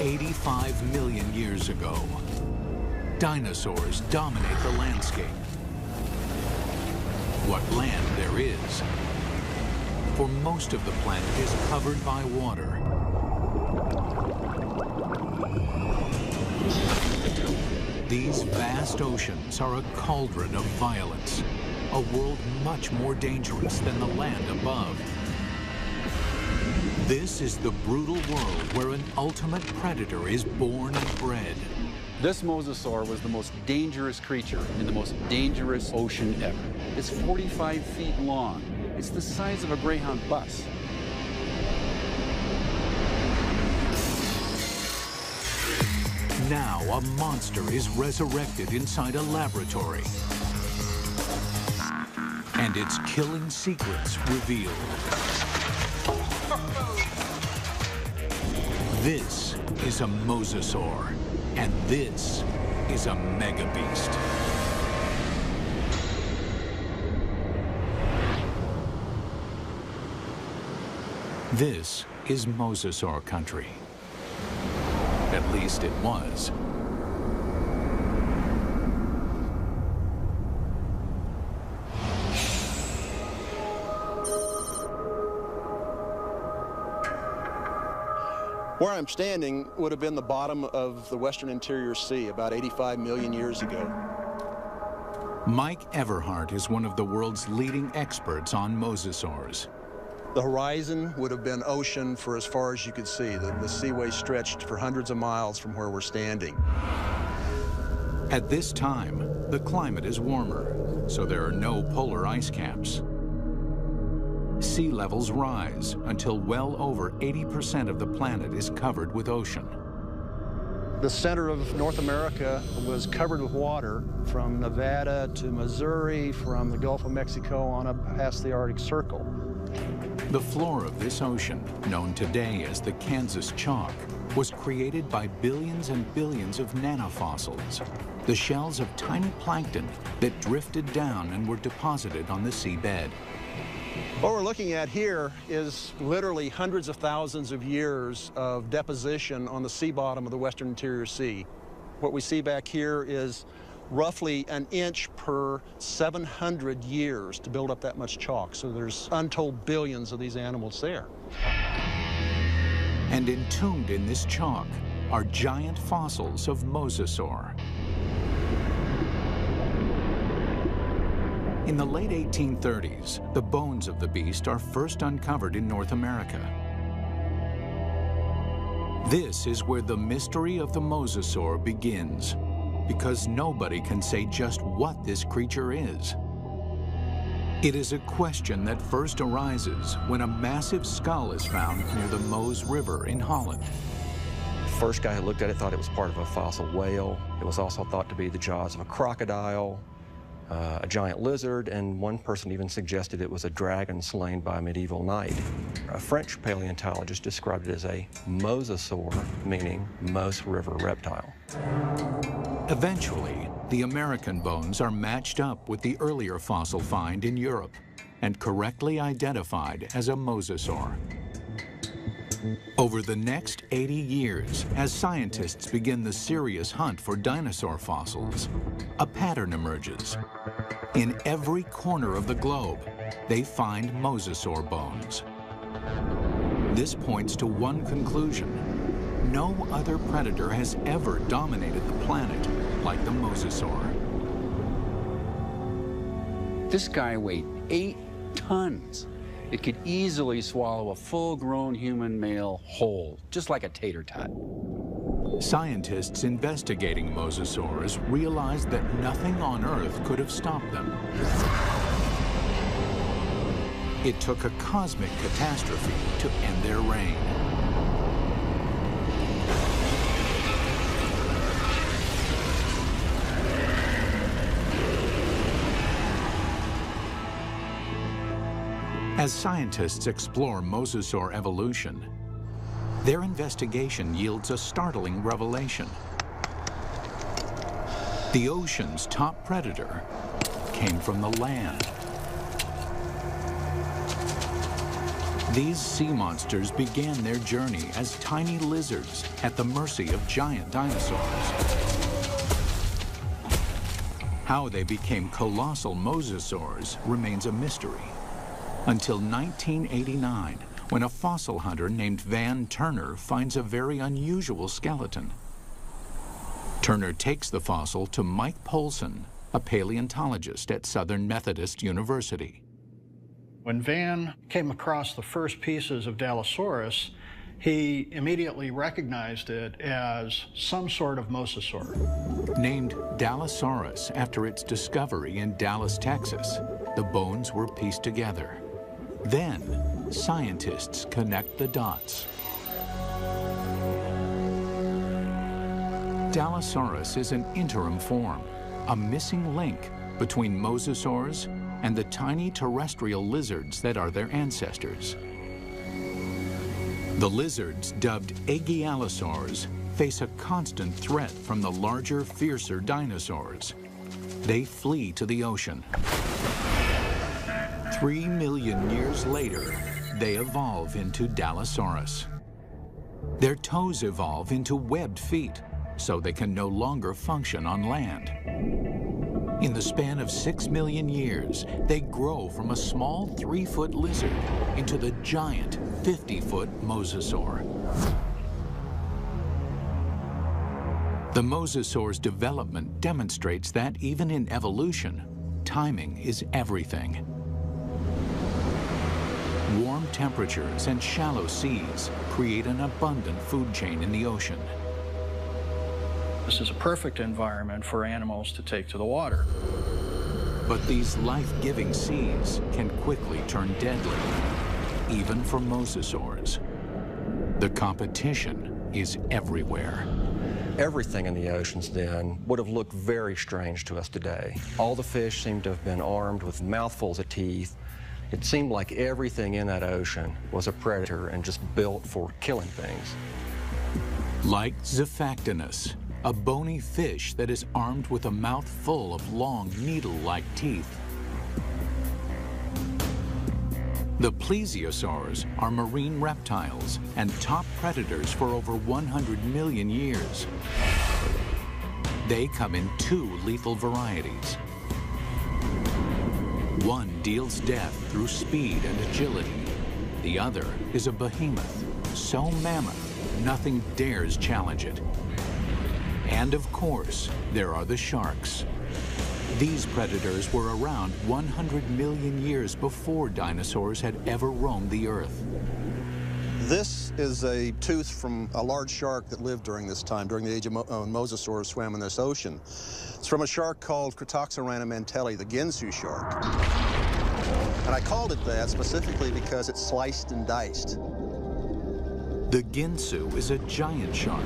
85 million years ago, dinosaurs dominate the landscape. What land there is, for most of the planet is covered by water. These vast oceans are a cauldron of violence, a world much more dangerous than the land above. This is the brutal world where an ultimate predator is born and bred. This mosasaur was the most dangerous creature in the most dangerous ocean ever. It's 45 feet long. It's the size of a Greyhound bus. Now a monster is resurrected inside a laboratory, and its killing secrets revealed. This is a mosasaur, and this is a megabeast. This is mosasaur country. At least it was. Where I'm standing would have been the bottom of the Western Interior Sea about 85 million years ago. Mike Everhart is one of the world's leading experts on mosasaurs. The horizon would have been ocean for as far as you could see. The seaway stretched for hundreds of miles from where we're standing. At this time, the climate is warmer, so there are no polar ice caps. Sea levels rise until well over 80% of the planet is covered with ocean. The center of North America was covered with water from Nevada to Missouri, from the Gulf of Mexico on up past the Arctic Circle. The floor of this ocean, known today as the Kansas Chalk, was created by billions and billions of nanofossils, the shells of tiny plankton that drifted down and were deposited on the seabed. What we're looking at here is literally hundreds of thousands of years of deposition on the sea bottom of the Western Interior Sea. What we see back here is roughly an inch per 700 years to build up that much chalk. So there's untold billions of these animals there. And entombed in this chalk are giant fossils of mosasaur. In the late 1830s, the bones of the beast are first uncovered in North America. This is where the mystery of the mosasaur begins, because nobody can say just what this creature is. It is a question that first arises when a massive skull is found near the Meuse River in Holland. The first guy who looked at it thought it was part of a fossil whale. It was also thought to be the jaws of a crocodile, a giant lizard, and one person even suggested it was a dragon slain by a medieval knight. A French paleontologist described it as a mosasaur, meaning Meuse River reptile. Eventually, the American bones are matched up with the earlier fossil find in Europe and correctly identified as a mosasaur. Over the next 80 years, as scientists begin the serious hunt for dinosaur fossils, a pattern emerges. In every corner of the globe, they find mosasaur bones. This points to one conclusion. No other predator has ever dominated the planet like the mosasaur. This guy weighed 8 tons. It could easily swallow a full-grown human male whole, just like a tater tot. Scientists investigating mosasaurs realized that nothing on Earth could have stopped them. It took a cosmic catastrophe to end their reign. As scientists explore mosasaur evolution, their investigation yields a startling revelation. The ocean's top predator came from the land. These sea monsters began their journey as tiny lizards at the mercy of giant dinosaurs. How they became colossal mosasaurs remains a mystery, until 1989, when a fossil hunter named Van Turner finds a very unusual skeleton. Turner takes the fossil to Mike Polson, a paleontologist at Southern Methodist University. When Van came across the first pieces of Dallosaurus, he immediately recognized it as some sort of mosasaur. Named Dallosaurus after its discovery in Dallas, Texas, the bones were pieced together. Then, scientists connect the dots. Dallosaurus is an interim form, a missing link between mosasaurs and the tiny terrestrial lizards that are their ancestors. The lizards, dubbed Aegialosaurs, face a constant threat from the larger, fiercer dinosaurs. They flee to the ocean. 3 million years later, they evolve into Dallosaurus. Their toes evolve into webbed feet, so they can no longer function on land. In the span of 6 million years, they grow from a small 3-foot lizard into the giant 50-foot mosasaur. The mosasaur's development demonstrates that even in evolution, timing is everything. Warm temperatures and shallow seas create an abundant food chain in the ocean. This is a perfect environment for animals to take to the water. But these life-giving seas can quickly turn deadly, even for mosasaurs. The competition is everywhere. Everything in the oceans then would have looked very strange to us today. All the fish seemed to have been armed with mouthfuls of teeth. It seemed like everything in that ocean was a predator and just built for killing things. Like Zephactinus, a bony fish that is armed with a mouth full of long, needle-like teeth. The plesiosaurs are marine reptiles and top predators for over 100 million years. They come in 2 lethal varieties. One deals death through speed and agility. The other is a behemoth, so mammoth, nothing dares challenge it. And of course, there are the sharks. These predators were around 100 million years before dinosaurs had ever roamed the earth. This is a tooth from a large shark that lived during this time, during the age of mosasaurs swam in this ocean. It's from a shark called Cretoxorana mantelli, the Ginsu shark. And I called it that specifically because it's sliced and diced. The Ginsu is a giant shark.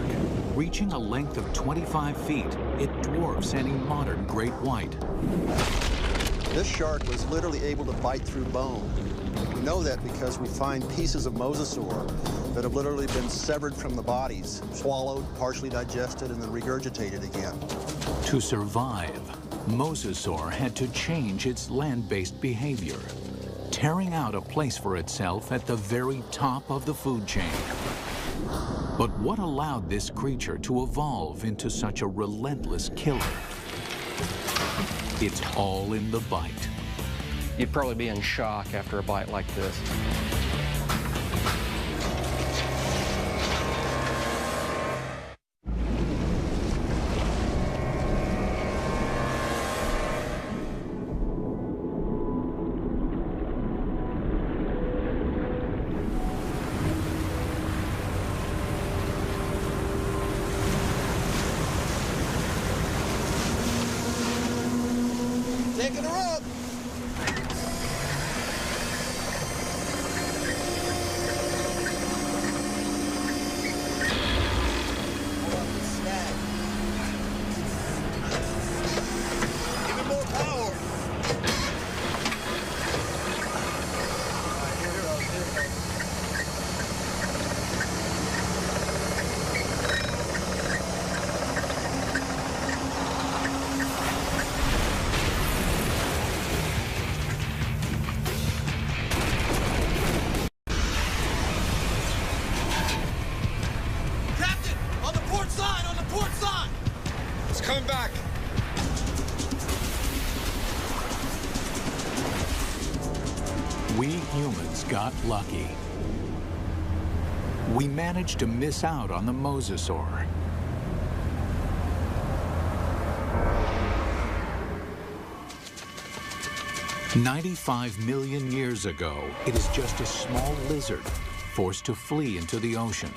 Reaching a length of 25 feet, it dwarfs any modern great white. This shark was literally able to bite through bone. We know that because we find pieces of mosasaur that have literally been severed from the bodies, swallowed, partially digested, and then regurgitated again. To survive, mosasaur had to change its land-based behavior, tearing out a place for itself at the very top of the food chain. But what allowed this creature to evolve into such a relentless killer? It's all in the bite. You'd probably be in shock after a bite like this. Taking her up. We humans got lucky. We managed to miss out on the mosasaur. "95 million years ago, it is just a small lizard forced to flee into the ocean.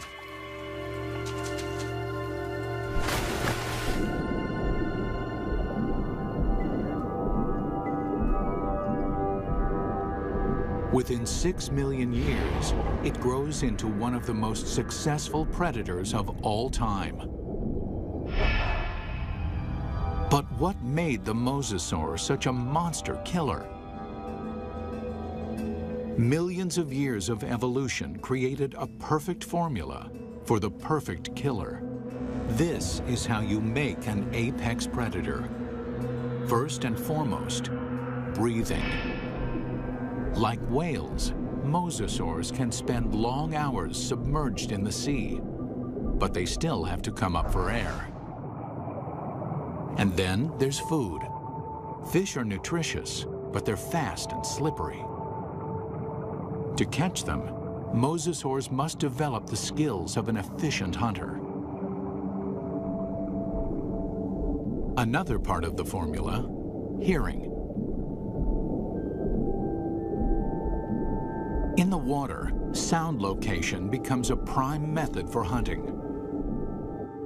Within 6 million years, it grows into one of the most successful predators of all time. But what made the mosasaur such a monster killer? Millions of years of evolution created a perfect formula for the perfect killer. This is how you make an apex predator. First and foremost, breathing. Like whales, mosasaurs can spend long hours submerged in the sea, but they still have to come up for air. And then there's food. Fish are nutritious, but they're fast and slippery. To catch them, mosasaurs must develop the skills of an efficient hunter. Another part of the formula, hearing. In the water, sound location becomes a prime method for hunting.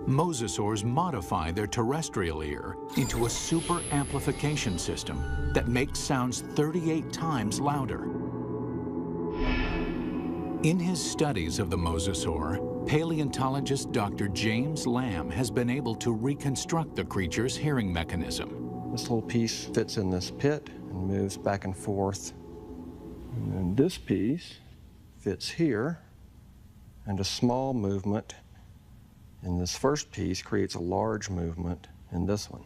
Mosasaurs modify their terrestrial ear into a super amplification system that makes sounds 38 times louder. In his studies of the mosasaur, paleontologist Dr. James Lamb has been able to reconstruct the creature's hearing mechanism. This little piece fits in this pit and moves back and forth. And then this piece fits here, and a small movement in this first piece creates a large movement in this one.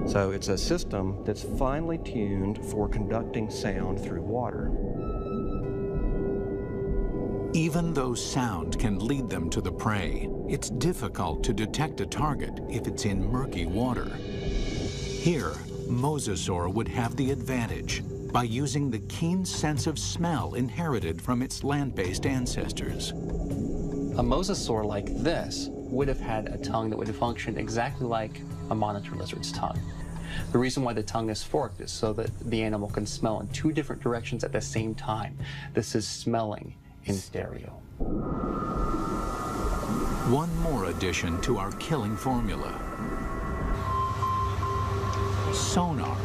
So it's a system that's finely tuned for conducting sound through water. Even though sound can lead them to the prey, it's difficult to detect a target if it's in murky water. Here, mosasaur would have the advantage by using the keen sense of smell inherited from its land-based ancestors. A mosasaur like this would have had a tongue that would have functioned exactly like a monitor lizard's tongue. The reason why the tongue is forked is so that the animal can smell in 2 different directions at the same time. This is smelling in stereo. One more addition to our killing formula: sonar.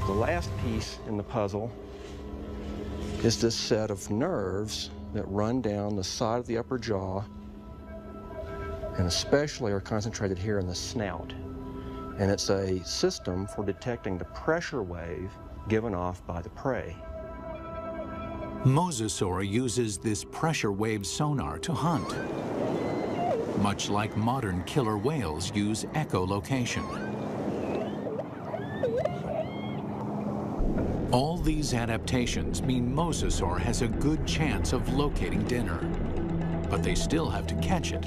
The last piece in the puzzle is this set of nerves that run down the side of the upper jaw and especially are concentrated here in the snout. And it's a system for detecting the pressure wave given off by the prey. Mosasaur uses this pressure wave sonar to hunt, much like modern killer whales use echolocation. All these adaptations mean mosasaur has a good chance of locating dinner, but they still have to catch it.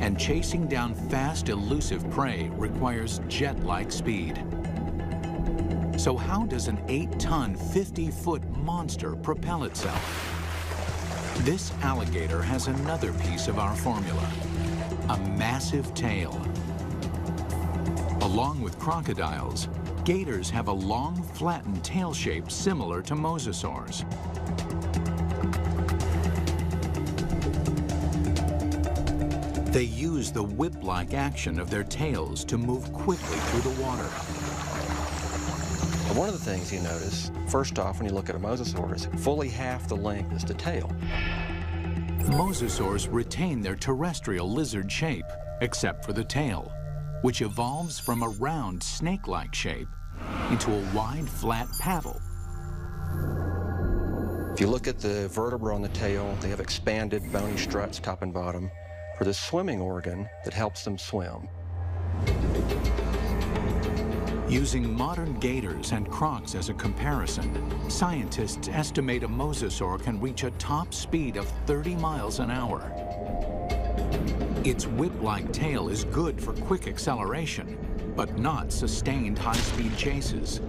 And chasing down fast, elusive prey requires jet-like speed. So how does an 8-ton, 50-foot monster propel itself? This alligator has another piece of our formula: a massive tail. Along with crocodiles, gators have a long, flattened tail shape similar to mosasaurs. They use the whip-like action of their tails to move quickly through the water. One of the things you notice, first off, when you look at a mosasaur, is fully half the length is the tail. Mosasaurs retain their terrestrial lizard shape, except for the tail, which evolves from a round, snake-like shape into a wide, flat paddle. If you look at the vertebra on the tail, they have expanded bony struts top and bottom for the swimming organ that helps them swim. Using modern gators and crocs as a comparison, scientists estimate a mosasaur can reach a top speed of 30 miles an hour. Its whip-like tail is good for quick acceleration, but not sustained high-speed chases.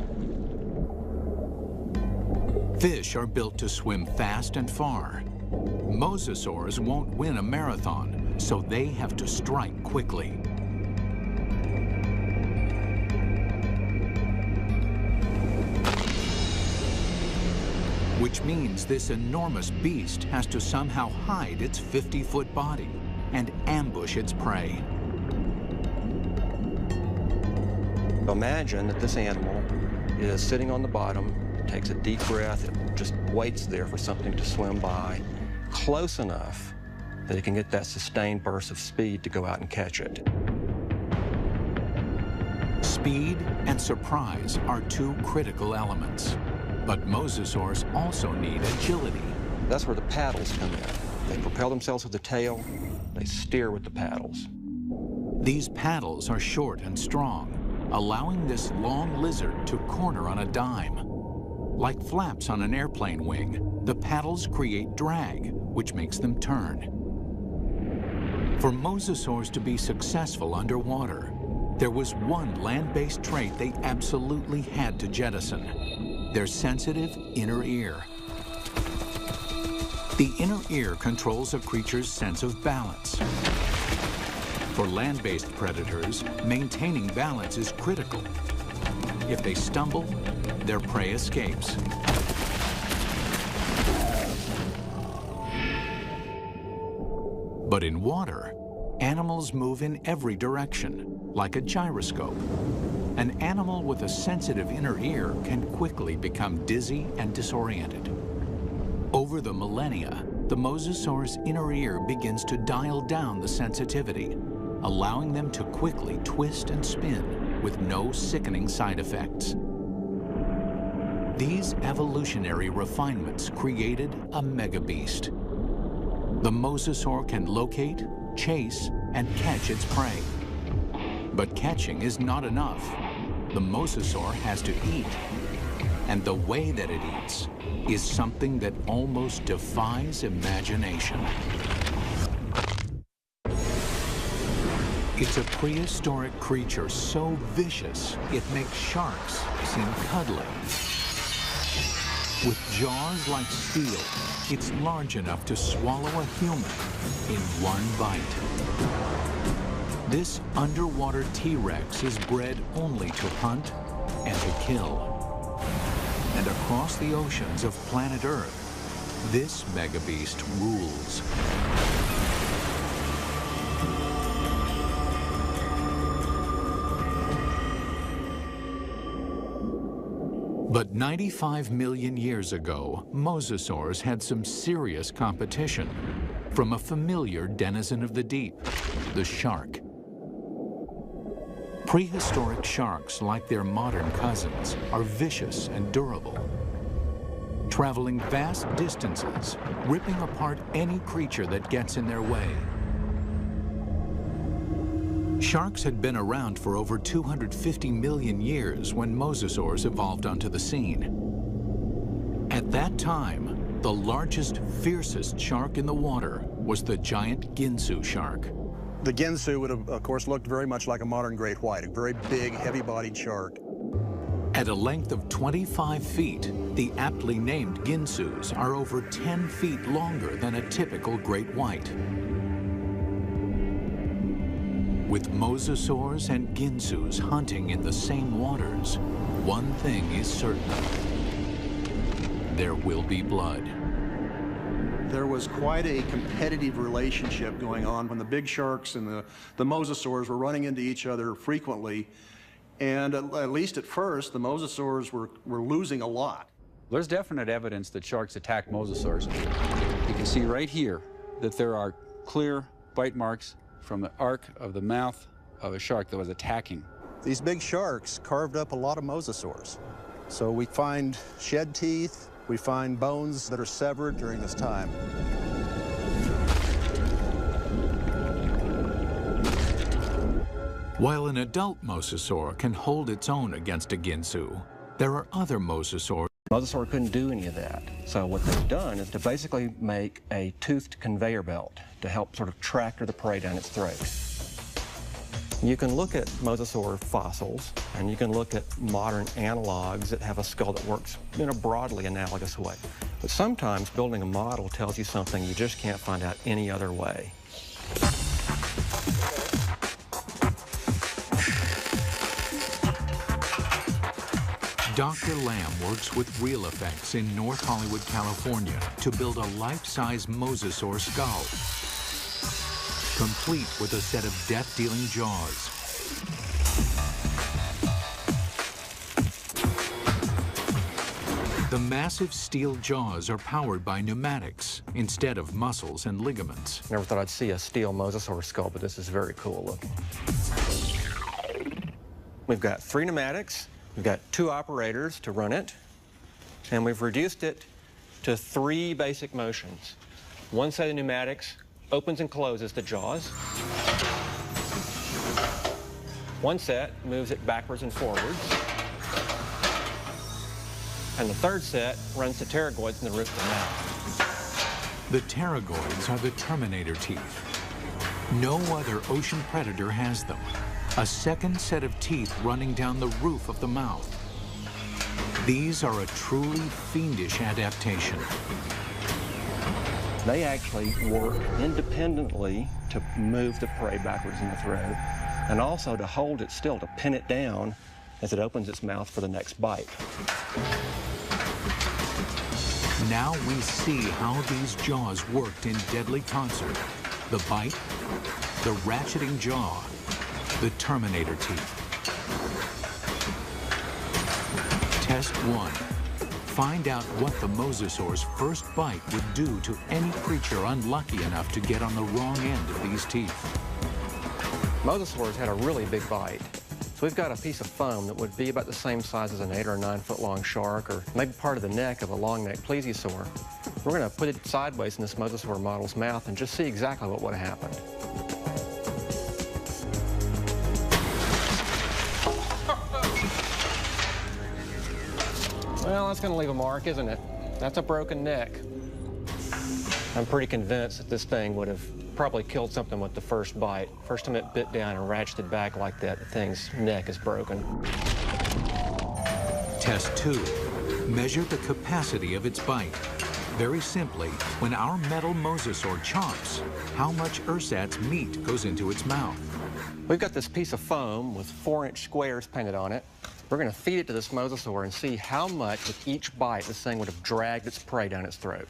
Fish are built to swim fast and far. Mosasaurs won't win a marathon, so they have to strike quickly. Which means this enormous beast has to somehow hide its 50-foot body and ambush its prey. Imagine that this animal is sitting on the bottom, takes a deep breath, it just waits there for something to swim by, close enough that it can get that sustained burst of speed to go out and catch it. Speed and surprise are two critical elements. But mosasaurs also need agility. That's where the paddles come in. They propel themselves with the tail, they steer with the paddles. These paddles are short and strong, allowing this long lizard to corner on a dime. Like flaps on an airplane wing, the paddles create drag, which makes them turn. For mosasaurs to be successful underwater, there was one land-based trait they absolutely had to jettison: their sensitive inner ear. The inner ear controls a creature's sense of balance. For land-based predators, maintaining balance is critical. If they stumble, their prey escapes. But in water, animals move in every direction, like a gyroscope. An animal with a sensitive inner ear can quickly become dizzy and disoriented. Over the millennia, the mosasaur's inner ear begins to dial down the sensitivity, allowing them to quickly twist and spin with no sickening side effects. These evolutionary refinements created a megabeast. The mosasaur can locate, chase, and catch its prey. But catching is not enough. The mosasaur has to eat. And the way that it eats is something that almost defies imagination. It's a prehistoric creature so vicious, it makes sharks seem cuddly. With jaws like steel, it's large enough to swallow a human in one bite. This underwater T-Rex is bred only to hunt and to kill. And across the oceans of planet Earth, this megabeast rules. But 95 million years ago, mosasaurs had some serious competition from a familiar denizen of the deep, the shark. Prehistoric sharks, like their modern cousins, are vicious and durable, traveling vast distances, ripping apart any creature that gets in their way. Sharks had been around for over 250 million years when mosasaurs evolved onto the scene. At that time, the largest, fiercest shark in the water was the giant Ginsu shark. The Ginsu would have, of course, looked very much like a modern great white, a very big, heavy-bodied shark. At a length of 25 feet, the aptly named Ginsus are over 10 feet longer than a typical great white. With mosasaurs and Ginsus hunting in the same waters, one thing is certain: there will be blood. There was quite a competitive relationship going on when the big sharks and the mosasaurs were running into each other frequently. And at least at first, the mosasaurs were losing a lot. There's definite evidence that sharks attack mosasaurs. You can see right here that there are clear bite marks from the arc of the mouth of a shark that was attacking. These big sharks carved up a lot of mosasaurs. So we find shed teeth, we find bones that are severed during this time. While an adult mosasaur can hold its own against a Ginsu, there are other mosasaurs. Mosasaur couldn't do any of that. So what they've done is to basically make a toothed conveyor belt to help sort of tractor the prey down its throat. You can look at mosasaur fossils, and you can look at modern analogs that have a skull that works in a broadly analogous way. But sometimes building a model tells you something you just can't find out any other way. Dr. Lamb works with Real Effects in North Hollywood, California to build a life-size mosasaur skull, complete with a set of death-dealing jaws. The massive steel jaws are powered by pneumatics instead of muscles and ligaments. Never thought I'd see a steel mosasaur skull, but this is very cool looking. We've got 3 pneumatics. We've got 2 operators to run it, and we've reduced it to 3 basic motions. One set of pneumatics opens and closes the jaws. One set moves it backwards and forwards. And the third set runs the pterygoids in the roof of the mouth. The pterygoids are the Terminator teeth. No other ocean predator has them. A second set of teeth running down the roof of the mouth. These are a truly fiendish adaptation. They actually work independently to move the prey backwards in the throat, and also to hold it still, to pin it down as it opens its mouth for the next bite. Now we see how these jaws worked in deadly concert. The bite, the ratcheting jaw, the Terminator teeth. Test 1. Find out what the mosasaur's first bite would do to any creature unlucky enough to get on the wrong end of these teeth. Mosasaurs had a really big bite. So we've got a piece of foam that would be about the same size as an 8 or 9 foot long shark, or maybe part of the neck of a long-necked plesiosaur. We're going to put it sideways in this mosasaur model's mouth and just see exactly what would have happened. Well, that's going to leave a mark, isn't it? That's a broken neck. I'm pretty convinced that this thing would have probably killed something with the first bite. First time it bit down and ratcheted back like that, the thing's neck is broken. Test 2. Measure the capacity of its bite. Very simply, when our metal mosasaur chomps, how much ersatz meat goes into its mouth? We've got this piece of foam with 4-inch squares painted on it. We're going to feed it to this mosasaur and see how much with each bite this thing would have dragged its prey down its throat.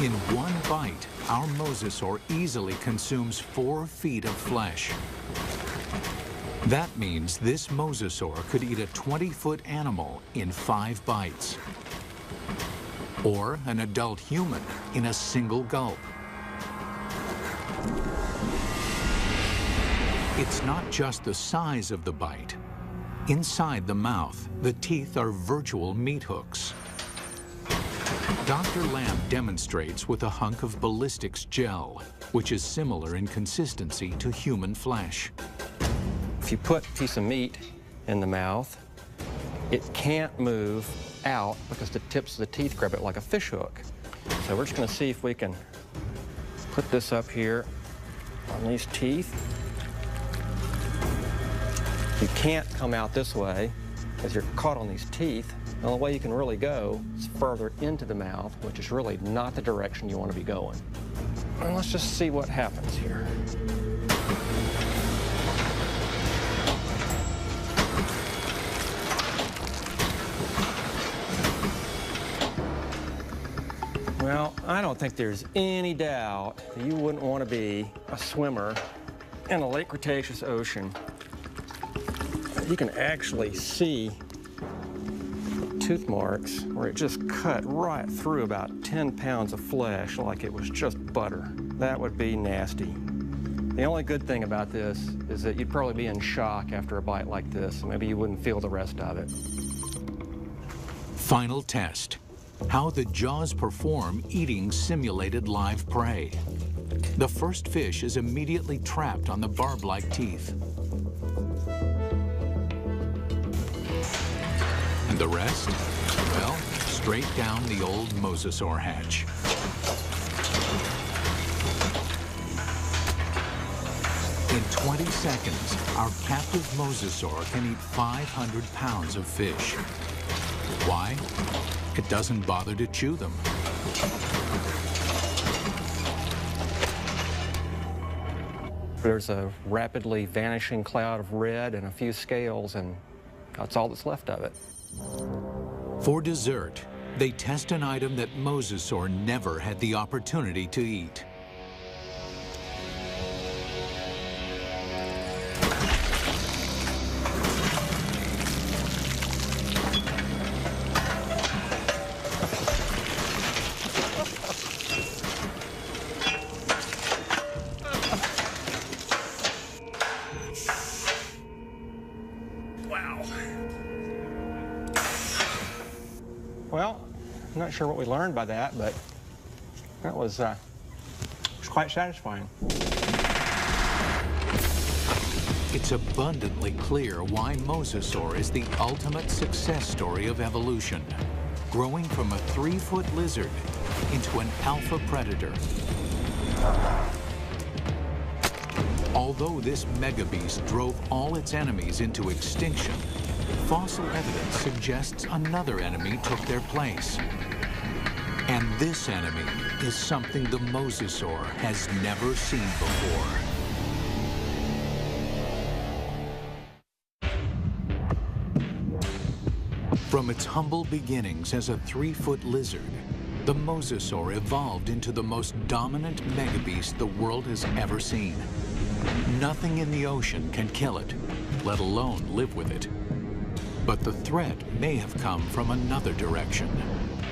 In one bite, our mosasaur easily consumes 4 feet of flesh. That means this mosasaur could eat a 20-foot animal in 5 bites. Or an adult human in a single gulp. It's not just the size of the bite. Inside the mouth, the teeth are virtual meat hooks. Dr. Lamb demonstrates with a hunk of ballistics gel, which is similar in consistency to human flesh. If you put a piece of meat in the mouth, it can't move out because the tips of the teeth grab it like a fish hook. So we're just going to see if we can put this up here on these teeth. You can't come out this way as you're caught on these teeth. The only way you can really go is further into the mouth, which is really not the direction you want to be going. And let's just see what happens here. Well, I don't think there's any doubt that you wouldn't want to be a swimmer in a late Cretaceous ocean. You can actually see tooth marks where it just cut right through about 10 pounds of flesh like it was just butter. That would be nasty. The only good thing about this is that you'd probably be in shock after a bite like this. Maybe you wouldn't feel the rest of it. Final test. How the jaws perform eating simulated live prey. The first fish is immediately trapped on the barb-like teeth. And the rest? Well, straight down the old mosasaur hatch. In 20 seconds, our captive mosasaur can eat 500 pounds of fish. Why? It doesn't bother to chew them. There's a rapidly vanishing cloud of red and a few scales, and that's all that's left of it. For dessert, they test an item that mosasaur never had the opportunity to eat. Well, I'm not sure what we learned by that, but that was quite satisfying. It's abundantly clear why mosasaur is the ultimate success story of evolution, growing from a 3-foot lizard into an alpha predator. Although this megabeast drove all its enemies into extinction, fossil evidence suggests another enemy took their place. And this enemy is something the mosasaur has never seen before. From its humble beginnings as a 3-foot lizard, the mosasaur evolved into the most dominant megabeast the world has ever seen. Nothing in the ocean can kill it, let alone live with it. But the threat may have come from another direction.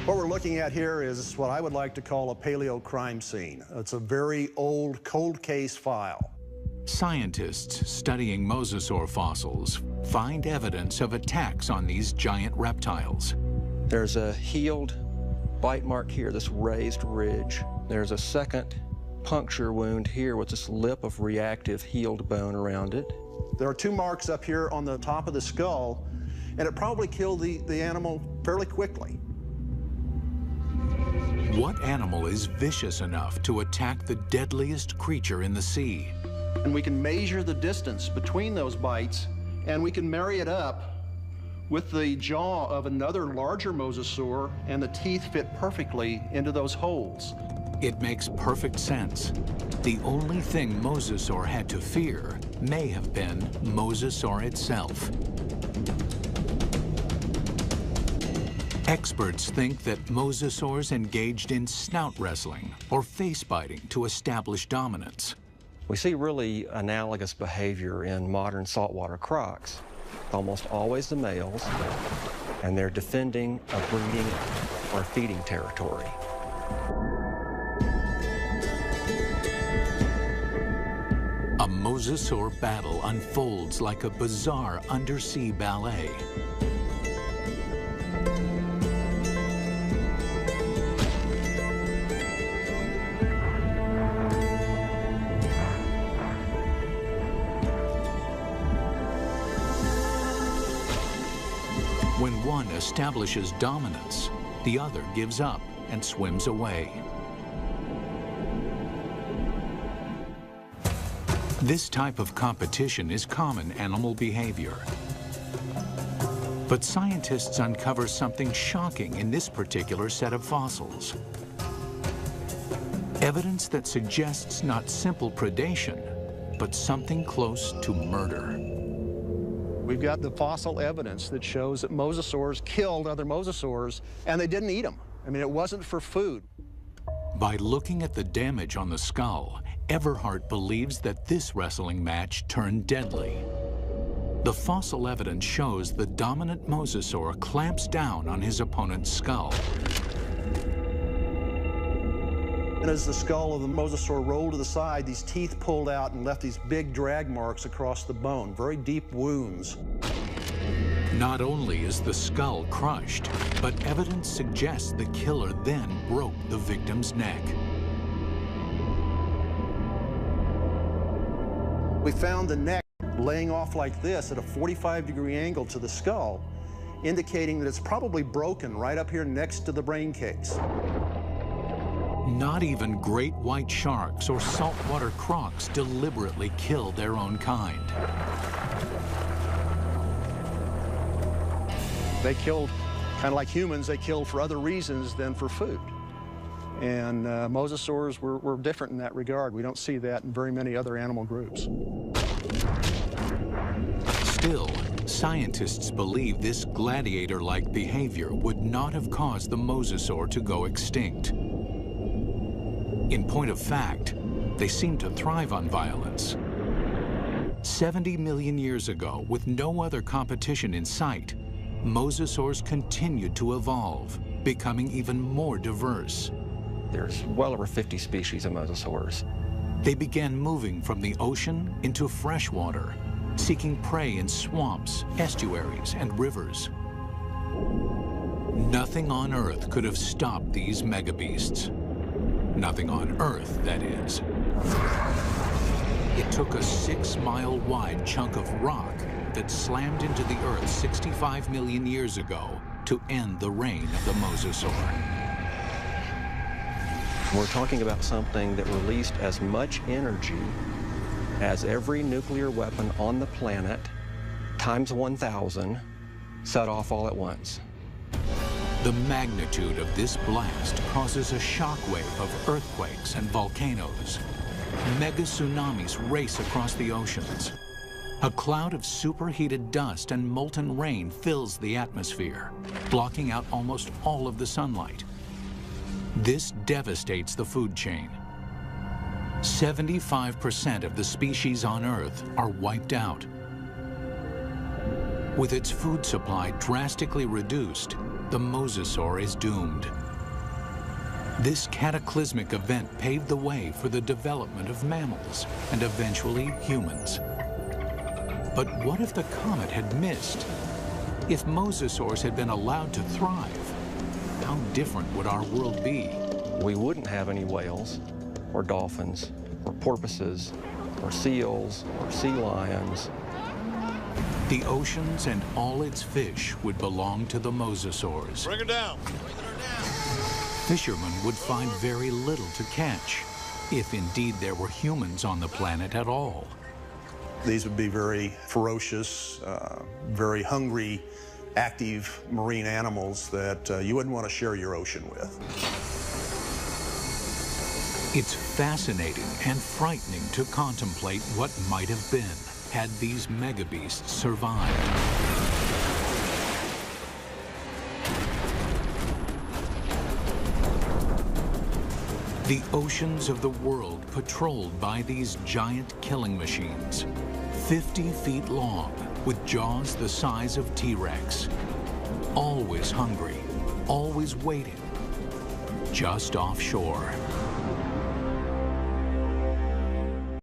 What we're looking at here is what I would like to call a paleo crime scene. It's a very old cold case file. Scientists studying mosasaur fossils find evidence of attacks on these giant reptiles. There's a healed bite mark here, this raised ridge. There's a second puncture wound here with this lip of reactive healed bone around it. There are 2 marks up here on the top of the skull, and it probably killed the animal fairly quickly. What animal is vicious enough to attack the deadliest creature in the sea? And we can measure the distance between those bites, and we can marry it up with the jaw of another larger mosasaur, and the teeth fit perfectly into those holes. It makes perfect sense. The only thing mosasaur had to fear may have been mosasaur itself. Experts think that mosasaurs engaged in snout wrestling or face biting to establish dominance. We see really analogous behavior in modern saltwater crocs. Almost always the males, and they're defending a breeding or feeding territory. A mosasaur battle unfolds like a bizarre undersea ballet. When one establishes dominance, the other gives up and swims away. This type of competition is common animal behavior. But scientists uncover something shocking in this particular set of fossils. Evidence that suggests not simple predation, but something close to murder. We've got the fossil evidence that shows that mosasaurs killed other mosasaurs, and they didn't eat them. I mean, it wasn't for food. By looking at the damage on the skull, Everhart believes that this wrestling match turned deadly. The fossil evidence shows the dominant mosasaur clamps down on his opponent's skull. And as the skull of the mosasaur rolled to the side, these teeth pulled out and left these big drag marks across the bone, very deep wounds. Not only is the skull crushed, but evidence suggests the killer then broke the victim's neck. We found the neck laying off like this at a 45-degree angle to the skull, indicating that it's probably broken right up here next to the brain case. Not even great white sharks or saltwater crocs deliberately kill their own kind. They killed, kind of like humans, they killed for other reasons than for food. And mosasaurs were different in that regard. We don't see that in very many other animal groups. Still, scientists believe this gladiator-like behavior would not have caused the mosasaur to go extinct. In point of fact, they seem to thrive on violence. 70 million years ago, with no other competition in sight, mosasaurs continued to evolve, becoming even more diverse. There's well over 50 species of mosasaurs. They began moving from the ocean into freshwater, seeking prey in swamps, estuaries, and rivers. Nothing on Earth could have stopped these megabeasts. Nothing on Earth, that is. It took a 6-mile-wide chunk of rock that slammed into the Earth 65 million years ago to end the reign of the mosasaur. We're talking about something that released as much energy as every nuclear weapon on the planet, times 1,000, set off all at once. The magnitude of this blast causes a shockwave of earthquakes and volcanoes. Mega tsunamis race across the oceans. A cloud of superheated dust and molten rain fills the atmosphere, blocking out almost all of the sunlight. This devastates the food chain. 75% of the species on Earth are wiped out. With its food supply drastically reduced, the mosasaur is doomed. This cataclysmic event paved the way for the development of mammals and eventually humans. But what if the comet had missed? If mosasaurs had been allowed to thrive, how different would our world be? We wouldn't have any whales, or dolphins, or porpoises, or seals, or sea lions. The oceans and all its fish would belong to the mosasaurs. Bring her down. Fishermen would find very little to catch, if indeed there were humans on the planet at all. These would be very ferocious, very hungry, active marine animals that you wouldn't want to share your ocean with. It's fascinating and frightening to contemplate what might have been had these megabeasts survived. The oceans of the world patrolled by these giant killing machines, 50 feet long, with jaws the size of T-Rex. Always hungry, always waiting, just offshore.